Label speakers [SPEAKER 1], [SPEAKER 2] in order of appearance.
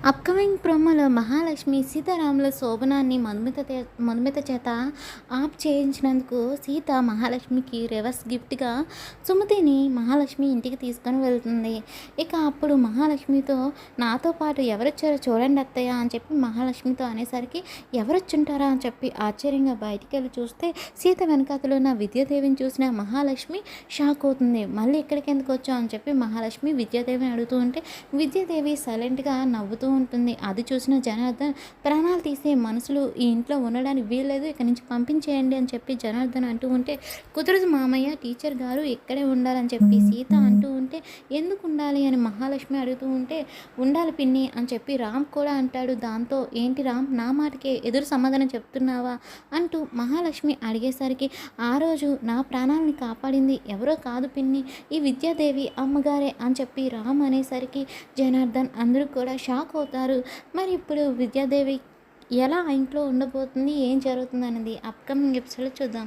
[SPEAKER 1] Upcoming ప్రోమోలో మహాలక్ష్మి సీతారాముల శోభనాన్ని మధుమిత చేత ఆప్ చేయించినందుకు సీత మహాలక్ష్మికి రివర్స్ గిఫ్ట్గా సుమతిని మహాలక్ష్మి ఇంటికి తీసుకొని వెళ్తుంది. ఇక అప్పుడు మహాలక్ష్మితో నాతో పాటు ఎవరొచ్చారో చూడండి అత్తయ్య అని చెప్పి మహాలక్ష్మితో అనేసరికి ఎవరొచ్చుంటారా అని చెప్పి ఆశ్చర్యంగా బయటికి వెళ్ళి చూస్తే సీత వెనకాతలో ఉన్న విద్యాదేవిని చూసిన మహాలక్ష్మి షాక్ అవుతుంది. మళ్ళీ ఇక్కడికి ఎందుకు వచ్చావు అని చెప్పి మహాలక్ష్మి విద్యాదేవిని అడుగుతూ ఉంటే విద్యాదేవి సైలెంట్గా నవ్వుతూ ఉంటుంది. అది చూసిన జనార్దన్ ప్రాణాలు తీసే మనసులు ఈ ఇంట్లో ఉండడానికి వీల్లేదు, ఇక్కడి నుంచి పంపించేయండి అని చెప్పి జనార్దన్ అంటూ ఉంటే కుదరదు మామయ్య, టీచర్ గారు ఇక్కడే ఉండాలని చెప్పి సీత అంటూ ఉంటే ఎందుకు ఉండాలి అని మహాలక్ష్మి అడుగుతూ ఉంటే ఉండాలి పిన్ని అని చెప్పి రామ్ కూడా అంటాడు. దాంతో ఏంటి రామ్ నా మాటకే ఎదురు సమాధానం చెప్తున్నావా అంటూ మహాలక్ష్మి అడిగేసరికి ఆ రోజు నా ప్రాణాలని కాపాడింది ఎవరో కాదు పిన్ని, ఈ విద్యాదేవి అమ్మగారే అని చెప్పి రామ్ అనేసరికి జనార్దన్ అందరూ కూడా షాక్ అవుతారు. మరి ఇప్పుడు విద్యాదేవి ఎలా ఆ ఇంట్లో ఉండబోతుంది, ఏం జరుగుతుంది అనేది అప్కమింగ్ ఎపిసోడ్లో చూద్దాం.